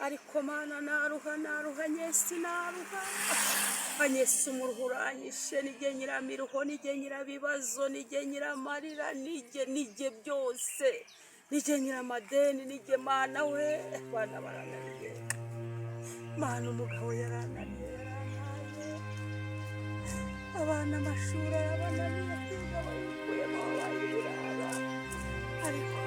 ariko mana naruha nyesi naruha anyesi umuruhu uranyishe nige nyiramiruho nige nyirabibazo nige nyiramarira nige byose nige nyiramadeni nige mana we bana barananiye mana umugabo yarananiye abana amashuri y'abananiye kwiga bayikuyemo bayibirara ariko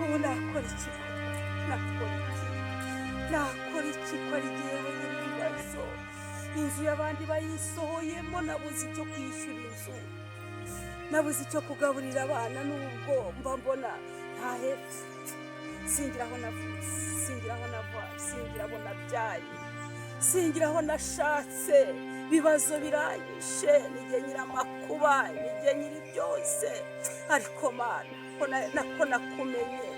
ubu nakora iki ko ari jyewe n'ibibazo inzu y'abandi bayisohoyemo nabuze icyo kwishyura inzu nabuze icyo kugaburira abana n'ubwo mba mbona nta hepfo singira aho navutse singira aho nava singira aho nabyaye singira aho nashatse bibazo biranyishe nige nyiramakuba nige nyiri byose ariko mana ko nakumenye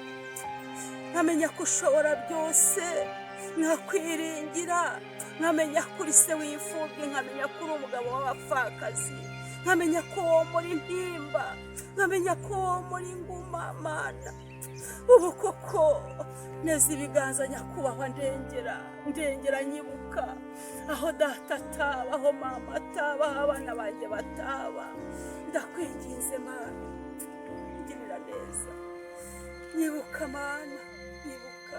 nkamenya ko ushobora byose nkakwiringira nkamenya ko uri se w'imfubyi nkamenya ko uri umugabo w'abapfakazi nkamenya ko wo muri ntimba nkamenya ko wo muri nguma mana ubu koko neza ibiganza nyakubahwa ndengera nyibuka aho data ataba aho mama ataba aho abana banjye bataba ndakwinginze mana ngirira neza nyibuka mana nyibuka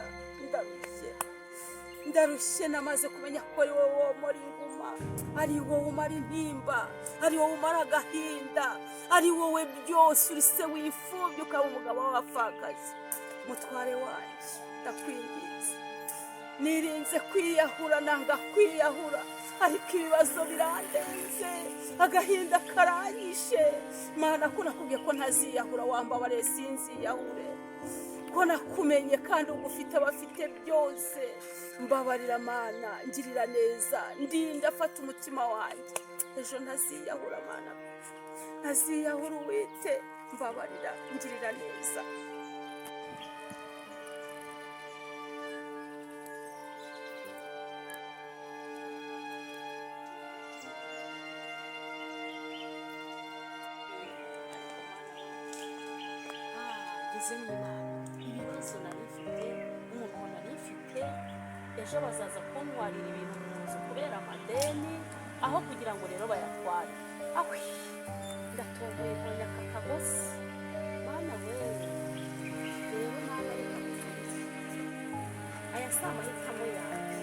ndarushye namaze kumenya ko ari wowe womora inguma ari wowe umara intimba ari wowe umara agahinda ari wowe byose uri se w'imfubyi ukaba umugabo w'abapfakazi mutware wanjye ndakwinginze nirinze kwiyahura nanga kwiyahura ariko ibibazo birandenze agahinda karanyishe mana ko nakubwiye ko ntaziyahura wambabare sinziyahure ko nakumenye kandi ugufite abafite byose mbabarira mana ngirira neza ndinda afata umutima wanjye ejo ntaziyahura mana ntaziyahura uwite mbabarira ngirira neza ibibazo narifite umuntu narifite ejo bazaza kuntwarira ibintu mu nzu kubera amadeni aho kugira ngo rero bayatware awe ndatomboye mbonye aka kagozi mana wewe rero nawe aya si amahitamo yanjye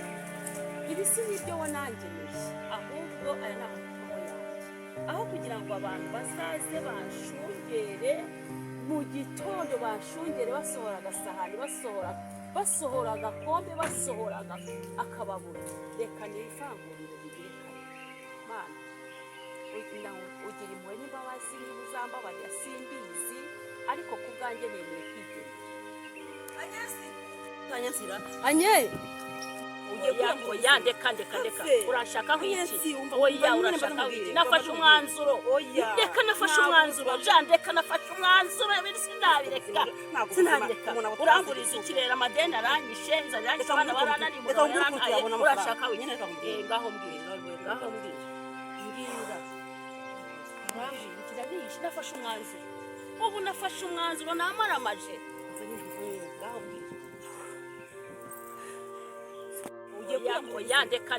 ibi si n'ibyo wanangeneye ahubwo aya ni amahitamo yanjye aho kugira ngo abantu bazaze banshungere mu gitondo bashungere basohora agasahani basohora agakombe basohora akababura reka nifangurire bigire kare mana ugira impuhwe n'imbabazi niba uzambabarira simbizi ariko ku bwanjye nemeye kwigera anyezi oya ndeka urashaka nk'iki oya urashaka nk'iki nafashe umwanzuro ndeka nafashe umwanzuro ndeka nafashe umwanzuro sinabireka sinabireka uranguriza ikirere amadeni aranyishe nzaranyishe abana barananiye umugabo yarangaye urashaka wenyine ngaho mbwira urambwira ikirabishe nafashe umwanzuro ubu nafashe umwanzuro namaramaje ngaho mbwira oya ndeka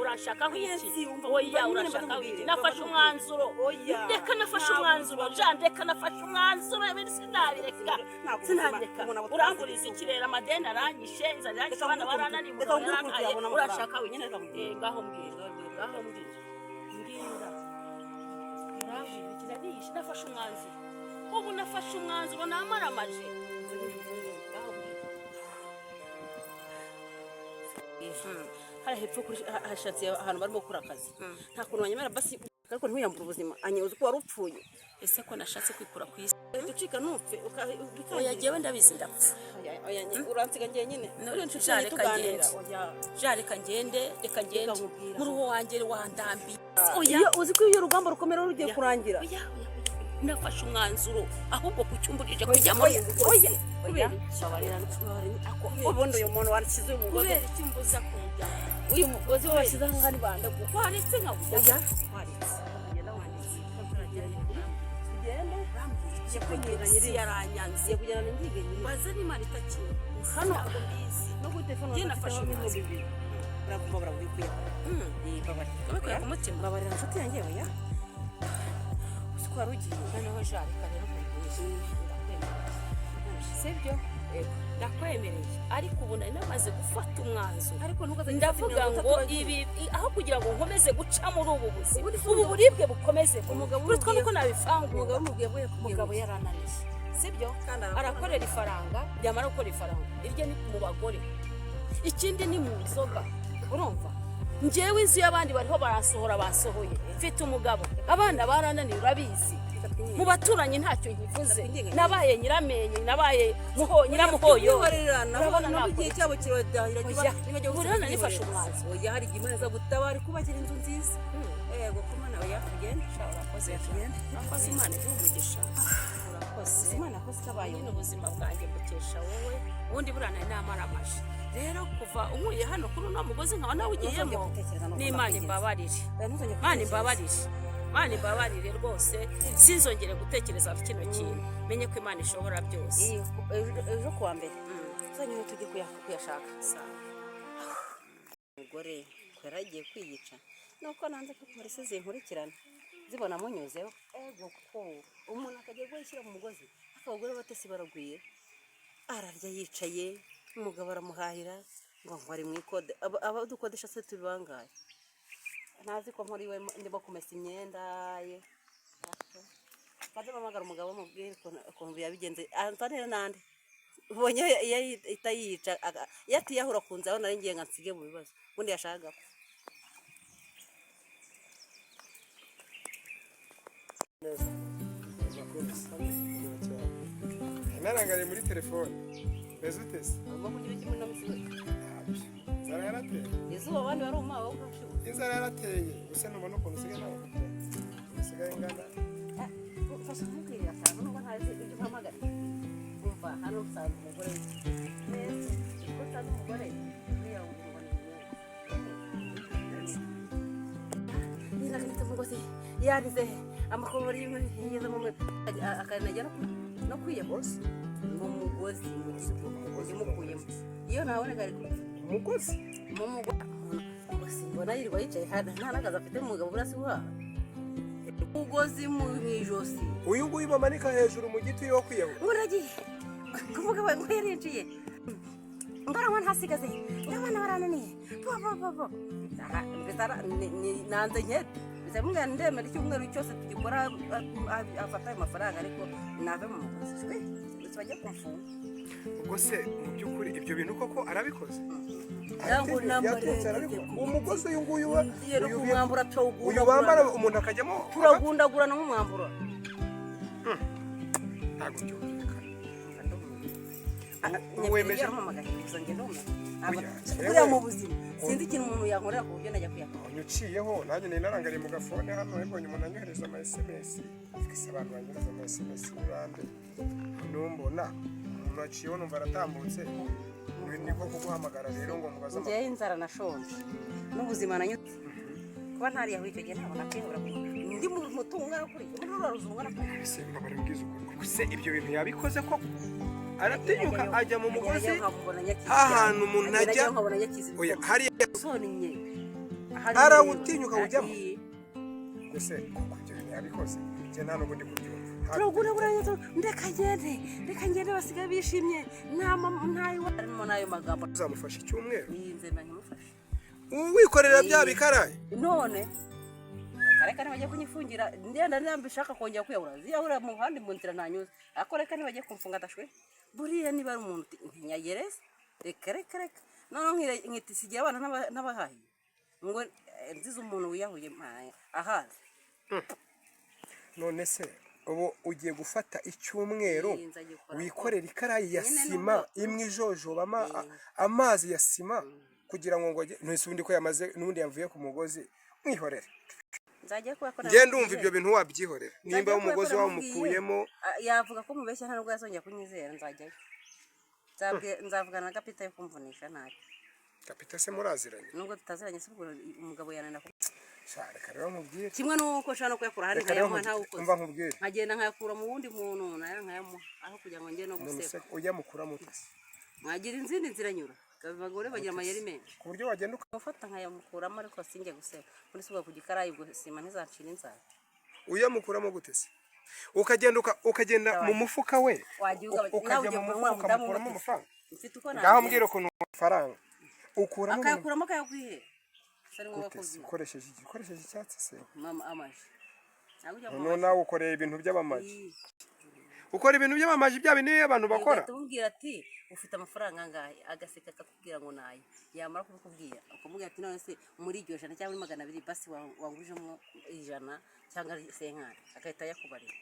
urashaka nk'iki oya urashaka nk'iki nafashe umwanzuro ndeka nafashe umwanzuro ndeka nafashe umwanzuro sinabireka uranguriza ikirere amadeni aranyishe nzaranyishe abana barananiye umugabo yarangaye urashaka wenyine ngaho mbwira urambwira ikirabishe nafashe umwanzuro ubu nafashe umwanzuro namaramaje hari hepfo hashatse ahantu barimo gukora akazi nta kuntu wanyemera basi ariko ntiyambura ubuzima anyuze ko warupfuye ese ko nashatse kwikura ku isi ducika ntupfe oya jewe ndabizi ndapfa uransiga ngiye nyine none nshaka reka ngende muri uwo wangere wandambi oya uzi ko iyo rugamba rukomera rugiye kurangira nafashe umwanzuro ahubwo kucyumburije kujya muri oya ubundi uyu muntu warikize umugore kubera icyumbuza kujya uyu mugozi washyize aho ngani banda kwaretse nka oya kwaretse ngenda wanditse tugende isi yaranyanze kugirana inzige nyine baza n'imana itakiri hano ntabwo mbizi no kuri telefone Njye nafashe umwanzuro. barakuma barawikuye babikuye ku mutima babarira inshuti yanjye oya uzi ko wari ugiye noneho jarika rero sibyo ndakwemereye ariko ubu nari namaze gufata umwanzuro ariko ndavuga ngo ibi aho kugira ngo nkomeze guca muri ubu buzima ubu buribwe bukomeze kuri twa nuko nabifangura umugabo yarananiye sibyo arakorera ifaranga byamara gukora ifaranga iryo ni mu bagore ikindi ni mu nzoga urumva njyewe inzu y'abandi bariho barasohora basohoye mfite umugabo abana barananiye urabizi mu baturanyi ntacyo nkivuze nabaye nyiramenye nabaye nyiramuhoyo urabona ntabwo igihe cyabo kirodahira burana nifashe umwanzuro oya hari igihe imana iza gutabara kubakira inzu nziza yego kumana oya ugende urakoze tugende urakoze imana iguhe umugisha urakoze imana akoze itabaye nyine ubuzima bwanjye bukesha wowe ubundi burana n'amaramaje rero kuva unkuye hano kuri uno mugozi nkaba nawe ugiyemo n'imana imbabarire Imana imbabarire rwose sinzongere gutekereza kino kintu menye ko Imana ishobora byose ejo kuwa mbere uzanye tujye kuyashaka umugore yaragiye kwiyica nuko nanze ko polisi zinkurikirana zibona munyuzeho ego ko umuntu akagiye gushyira mu mugozi abagore batesi baragwiye ararya yicaye umugabo aramuhahira ngo ari mu ikode abadukodesha se tubibangaye ntazi ko muri we ndimo kumesa imyenda ye kaje mamagara umugabo mubwire ukuntu yabigenze anzanira nande ubonye itayica yatiyahura kunze aho nari ngiye ngansige mu bibazo ubundi yashaka narangariye muri telefone mbese utese urimo kugira kimwe no musiwe inzara yarateye izuba abandi bari mu mawo gashu inzara yarateye gusa nubona ukuntu usigaye nawe usigaye ingana fasha nkubwira cyane nubwo ntazi ibyo mpamagara umva hano usanga umugore neza uko usanga umugore uriya umugore neza umugozi yarize amakuru yigeze mu akanagera no kwiyahose mu mugozi mukuyemo iyo ntaboneka ariko umugozi mu mugozi mbona yirirwa yicaye nta n'akazi afite mu mugabo burasi buhaha umugozi mu ijosi uyu nguyu bamanika hejuru mu giti yo kwiyahura uragiye kuvuga we ngo yarinjiye mbaranywa ntasigaze n'abana barananiye bo nanze nkete mbwira ndemera icyumweru cyose tugikora afata ayo mafaranga ariko nave mu mugozi bajya kumfunga ubwo se mu by'ukuri ibyo bintu koko arabikoze umugozi uyu nguyu uyu bambara umuntu akajyamo turagundagurana nk'umwamburo ntabwo byumvikana wemeje buriya mu buzima sinzi ikintu umuntu yankorera ku buryo najya kuyakora uciyeho nanjye nari narangariye mu gafone hano mbonye umuntu anyohereza ama SMS twese abantu banyohereza ama SMS n'ibande numbona umuntu aciyeho numva aratambutse niko kuguhamagara rero ngo mubaze njyewe inzara nashonje n'ubuzima nanyutse kuba ntariyaho icyo gihe ntabona kwihura ndi mu mutungo kuri muri ruraruzunga nakuri ese mbabara mbwiza ukuri se ibyo bintu yabikoze koko aratinyuka ajya mu mugozi ahantu umuntu ajya oya hari sonye arawutinyuka ujyamo gusa koko ibyo bintu yabikoze njye nta n'ubundi kubyumva turaguraguranye ndeka ngende basigaye bishimye ntayo harimo n'ayo magambo uzamufasha icyumweru yinze nanyamufasha wikorera bya bikaraye none reka ntibajye kunyifungira ndenda nambishaka kongera kwiyahura ziyahura mu handi mu nzira nanyuze ariko reka ntibajye kumfunga adashwe buriya niba ari umuntu ntiyagereza reka none nkitisigiye abana n'abahahiye ngo nzize umuntu wiyahuye ahazi none se ubu ugiye gufata icyumweru wikorera ikarayi ya sima imwe ijojobamo amazi ya sima kugira ngo ntese ubundi ko yamaze n'ubundi yavuye ku mugozi mwihorere ngende ndumva ibyo bintu wabyihorera nimba umugozi wamukuyemo yavuga ko mubeshya nta nubwo yazongera kunyizera nzajyayo nzavugana na Gapita yo kumvunisha nabi Gapita se muraziranye nubwo tutaziranye se ubwo umugabo yanana reka rero nkubwire kimwe nuko nshobora no kuyakura ahandi nkayamuha ntawe ukoze umva nkubwire nkagenda nkayakura mu wundi muntu nayo nkayamuha aho kugira ngo njye no guseka ujya mukura mutasi mwagira izindi nzira nyura abagore bagira amayeri menshi ku buryo wagenda ukafata nkayamukuramo ariko sinjye guseka muri suba ku gikarayi ubwo sima ntizacira inzara uyamukuramo gutese ukagenda mu mufuka we ukajya mu mufuka ukamukuramo amafaranga ngaho mbwira ukuntu amafaranga ukuramo akayakuramo akayakwihe ukoresheje icyatsi se amaji none nawe ukoreye ibintu by'abamaji ukora ibintu by'abamaji bya bintu abantu bakora tumubwira ati ufite amafaranga angahe agaseka akakubwira ngo nayo yamara kubikubwira ukamubwira ati none se muri iryo jana cyangwa muri 200 basi wangujemo ijana cyangwa senkari agahita yakubarira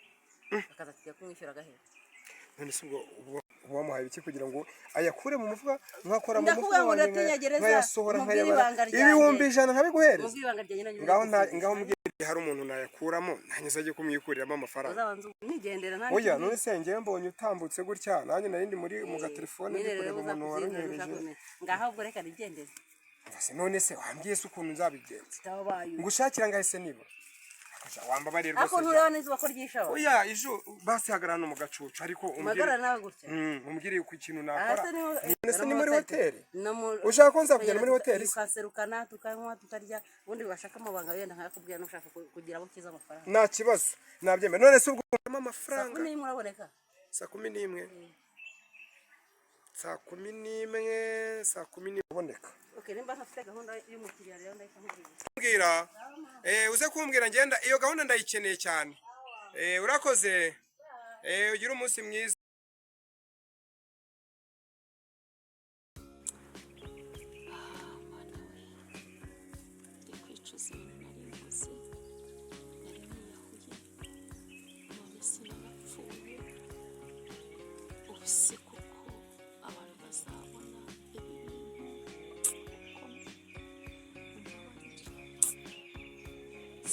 akaza ati kumwishyura agahera none se ubwo wamuhaye iki kugira ngo ayakure mu mufuka mwakora mu mufuka nkayasohora nkayabara ibihumbi 100 nkabiguhereza ngaho mbwira hari umuntu nayakuramo ntanyuze ajye kumwikuriramo amafaranga oya none se njyewe mbonye utambutse gutya nanjye narindi muri mu gatelefone ndi kureba umuntu waronyereje ngaho ubwo reka nigendeze none se wambwiye se ukuntu nzabigenza ngushakira ngahise niba wambabarira rwose ako ntureba n'izuba ko ryishaho oya ijo basi hagarana mu gacucu ariko umbwire ku kintu nakora nese ni muri hoteli ushaka ko nzakujyana muri hoteli ukaserukana tukanywa tukarya ubundi bashaka amabanga wenda nkayakubwira nushaka kugira abo kiza amafaranga nta kibazo nabyemera none se ubwo amafaranga saa 11 uraboneka saa 11 saa 11 uboneka okay nimba ntafite gahunda y'umukiriya rero ndayikambwira uze kumbwira ngenda iyo gahunda ndayikeneye cyane urakoze ugira umunsi mwiza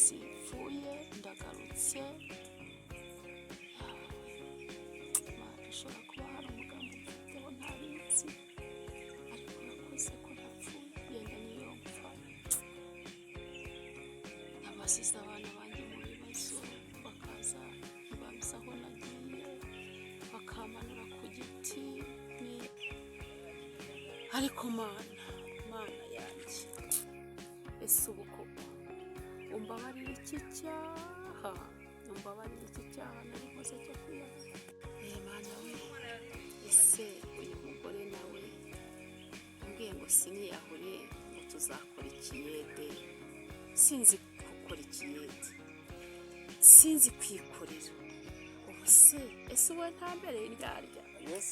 Sifuye ndagarutse ushobora kuba hari umugambi ufiteho ntabitsi ariko urakoze ko napfuye yenda niyo mpfa abasize abana banjye mu bibazo bakaza ntibabuze aho nagiye bakamanura ku giti ariko mana yanjye ese ubu koko umbabarira iki cyaha nari nkoze cyo kwiyahura mana we ese uyu mugore nawe umbwiye ngo siniyahure ngo tuzakora ikiyede sinzi gukora ikiyede sinzi kwikorera ubu se ese wowe ntambereye indyarya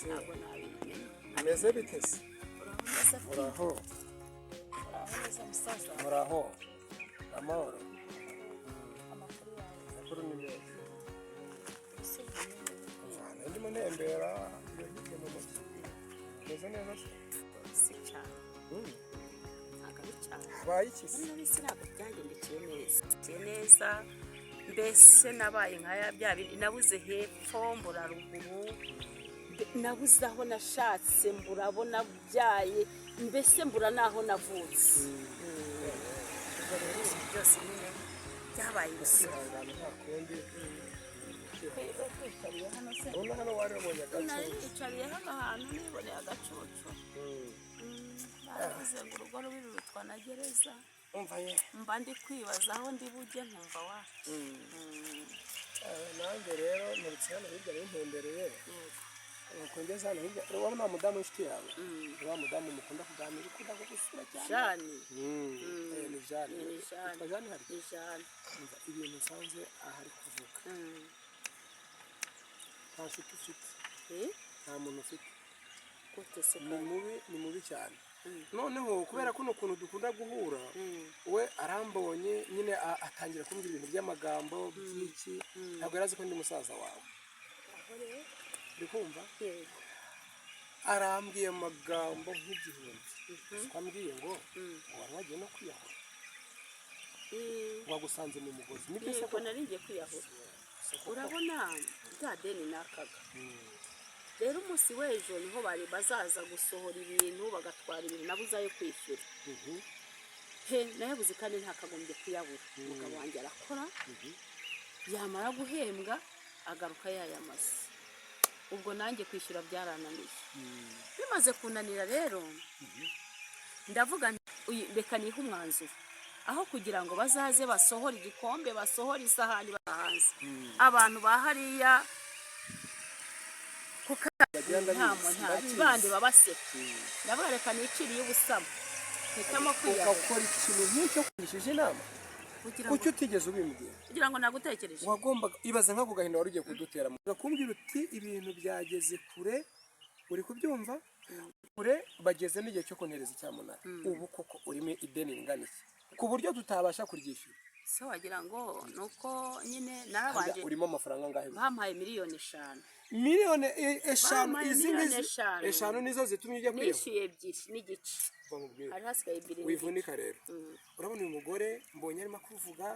ntabwo nabimenya meze bitese uraho neza musaza muraho amahoro amakuru ni meza ndimo ntembera hirya mu mujyi meze neza si cyane ntabwo ari cyane habaye iki se ntabwo byangendekeye neza mbese nabaye nkaya bya bindi nabuze hepfo mbura ruguru nabuze aho nashatse mbura abo nabyaye mbese mbura n'aho navutse byose nyine byabaye ibisihangano nta kundi twicariye hano se hano wari wabonye agacucu nari hano ahantu niboneye agacucu baravuze ngo urugo rubi rurutwa na gereza mba ndi kwibaza aho ndi bujye nkumva wacu nanjye rero nturutse hano hirya n'intembereye ukongeza hano hirya urabona wa mudamu w'inshuti yawe wa mudamu mukunda kuganira ukunda kugusura cyane ni Jane yitwa Jane hari ibintu nsanze ahari kuvuga nta nshuti ufite nta muntu ufite ni mubi cyane noneho kubera ko ukuntu dukunda guhura we arambonye nyine atangira kumbwira ibintu by'amagambo by'iki ntabwo yari azi ko ndi musaza wawe uri kumva arambwiye amagambo nk'igihumbi twambwiye ngo wari wagiye no kwiyahura wagusanze mu mugozi nibyo se ko nari ngiye kwiyahura urabona bwa deni nakaga rero umunsi w'ejo niho bari bazaza gusohora ibintu bagatwara ibintu nabuze ayo kwishyura he nayabuze kandi ntakagombye kuyabura umugabo wanjye arakora yamara guhembwa agaruka yayamaze ubwo nanjye kwishyura byarananiye bimaze kunanira rero ndavuga reka nihe umwanzuro aho kugira ngo bazaze basohora igikombe basohora isahani bahanze abantu bahariya bandi babaseka ndavuga reka niciriye ubusamo hitamo kwiyahura ukakora ikintu nk'icyo kwishije inama kuki utigeze ubimbwira kugira ngo nagutekereje wagombaga ibaza nk'ako gahinda wari ugiye kudutera ugakumbwira uti ibintu byageze kure uri kubyumva kure bageze n'igihe cyo kontereza icyamunara ubu koko urimo ideni ringana iki ku buryo tutabasha kuryishyura se wagira ngo nuko nyine narabanje urimo amafaranga angahe bampaye miliyoni 5 miliyoni 5 izi ngizi 5 nizo zitumye ujya kwiyahura nishyuye 2 n'igice hari hasigaye 2 wivunika rero urabona uyu mugore mbonye arimo kuvuga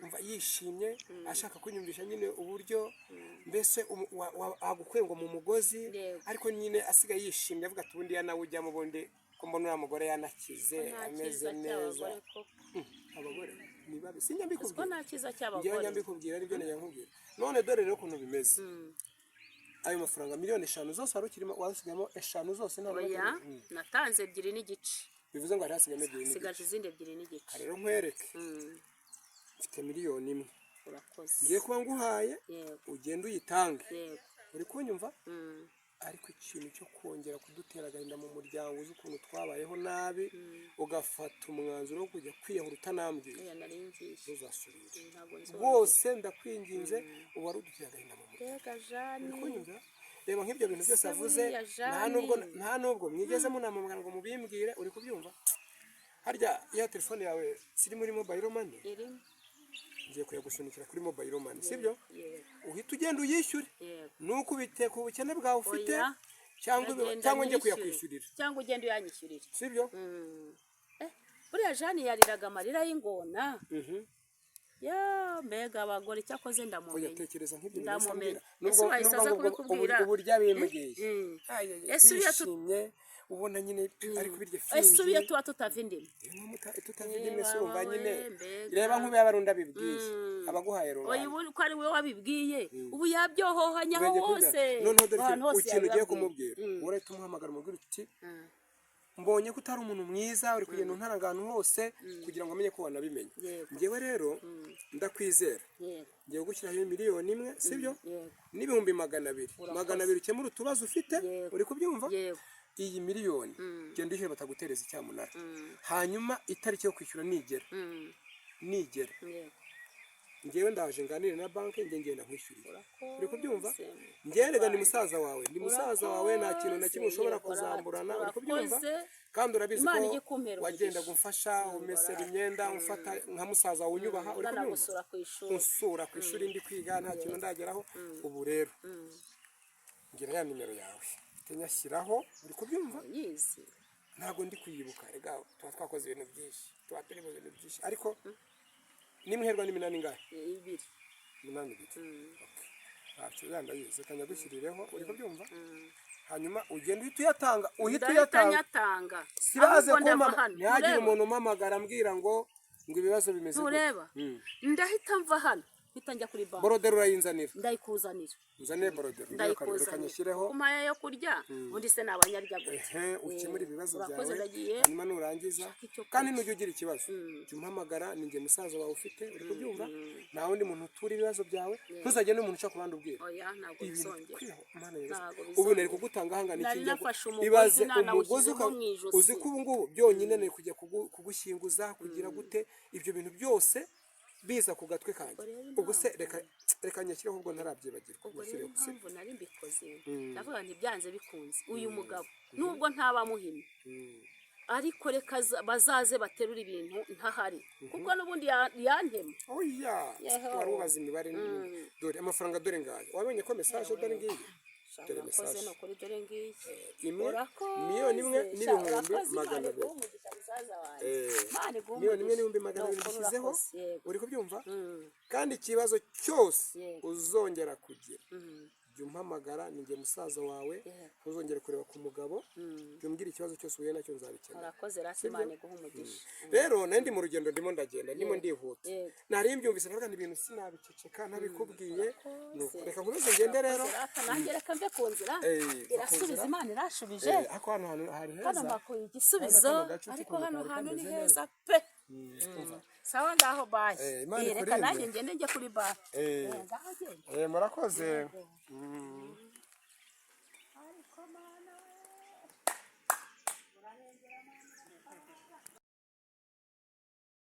umva yishimye ashaka kunyumvisha nyine uburyo mbese agukwengwa mu mugozi ariko nyine asigaye yishimye avuga ati ubundi nawe ujyamo ubundi ko mbona uriya mugore yanakize ameze neza abagore ni babi sinya mbikubwira nta cyiza cy'abagore njye mbikubwira nibyo nkubwira none dore rero ukuntu bimeze ayo mafaranga miliyoni 5 zose warukirimo wasigamo 5 zose nta oya natanze 2 n'igice bivuze ngo hari hasigamo 2 n'igice sigaje izindi 2 n'igice rero nkwereke mfite miliyoni 1 urakoze ngiye kuba nguhaye ugenda uyitange uri kunyumva ariko ikintu cyo kongera kudutera agahinda mu muryango uzi ukuntu twabayeho nabi ugafata umwanzuro wo kujya kwiyahura utanambwiye ntuzasubire bose ndakwinginze uba ari udutera agahinda mu muryango reba nk'ibyo bintu byose avuze nta nubwo mwigeze munamamagana ngo mubimbwire uri kubyumva harya ya telefone yawe siri muri mobile money ngiye kuyagusunikira kuri mobile money sibyo uhita ugenda uyishyure nuko ubiteka ubukene bwawe ufite cyangwa ngiye kuyakwishyurira cyangwa ugenda uyanyishyurira sibyo buriya Jane yariraga amarira y'ingona ya mbega abagore cyakoze ndamumenye uyatekereza nk'ibyo ndamumenye nubwo uburyo abimbwiye Yesu yashimye ubona nyine ariko birye fingi ese ubiye tuba tutava indimi tutava indimi surumva nyine reba nk'ubu yabarunda bibwiye abaguhaye rero oya ubu ko ari we wabibwiye ubu yabyohohanya hose noneho dore ikintu ugiye kumubwira urahita umuhamagara umubwira uti mbonye ko utari umuntu mwiza uri kugenda untera ahantu hose kugira ngo amenye ko wanabimenye njyewe rero ndakwizera ngiye gushyiraho miliyoni 1 sibyo n'ibihumbi 200 ukemura utubazo ufite uri kubyumva iyi miliyoni genda uhe batagutereza icyamunara hanyuma itariki yo kwishyura nigera ngewe ndaje nganire na banki ngenda nkwishyurira uri kubyumva ngerega ni musaza wawe nta kintu na kimwe ushobora kuzamburana uri kubyumva kandi urabizi ko wagenda gumfasha umesera imyenda umfata nka musaza wawe unyubaha uri kubyumva unsura ku ishuri ndi kwiga nta kintu ndageraho ubu rero ngira ya nimero yawe nyashyiraho uri kubyumva ntabwo ndi kuyibuka rega tuba twakoze ibintu byinshi tuba turi mu bintu byinshi ariko nimuherwa n'iminani ingahe 2 minani 2 ntacyo yanda yize kanya gushyirireho uri kubyumva hanyuma ugenda uhita uyatanga sibaze ko ntihagire umuntu umamagara ambwira ngo ibibazo bimeze ureba ndahita mva hano hitanjya kuri banki borodero urayinzanira ndayikuzanira nzane borodero ndayikuzanira kumaya yo kurya undi se nabanyarya gute ukemura ibibazo byawe hanyuma nurangiza kandi nujya ugira ikibazo jya umpamagara ninjye musaza wawe ufite uri kubyumva nta wundi muntu utura ibibazo byawe ntuzagende umuntu uca ku bandi ubwira ntabwo bizongera ubu nari kugutanga hangana ikijya ibaze umugozi uzi ko ubu ngubu byonyine nari kujya kugushyinguza kugira gute ibyo bintu byose biza ku gatwe kanjye ubwo se reka nyashyireho ubwo ntarabyibagirwa ubwo rero impamvu nari mbikoze ndavuga nti byanze bikunze uyu mugabo nubwo ntaba muhimye ariko reka bazaze baterura ibintu ntahari kuko n'ubundi yantema oya wari ubaza imibare dore amafaranga dore ngayo wabonye ko message dore ngiyi dore message no kuri dore ngiyi miliyoni 1 n'ibihumbi 200 miliyoni 1 n'ibihumbi 200 bishyizeho uri kubyumva kandi ikibazo cyose uzongera kugira jya umpamagara ni njye musaza wawe ntuzongere kureba ku mugabo jya umbwira ikibazo cyose uhuye nacyo nzabikemura urakoze rasi imana iguha umugisha rero nari ndi mu rugendo ndimo ndagenda ndimo ndihuta nari mbyumvise navuga ngo ibintu sinabiceceka ntabikubwiye nuko reka nkomeze ngende rero nanjye reka mve ku nzira irasubiza imana irashubije ariko hano hari heza hano bakuye igisubizo ariko hano hantu ni heza pe sawa ngaho bayi reka nanjye ngende njye kuri bare murakoze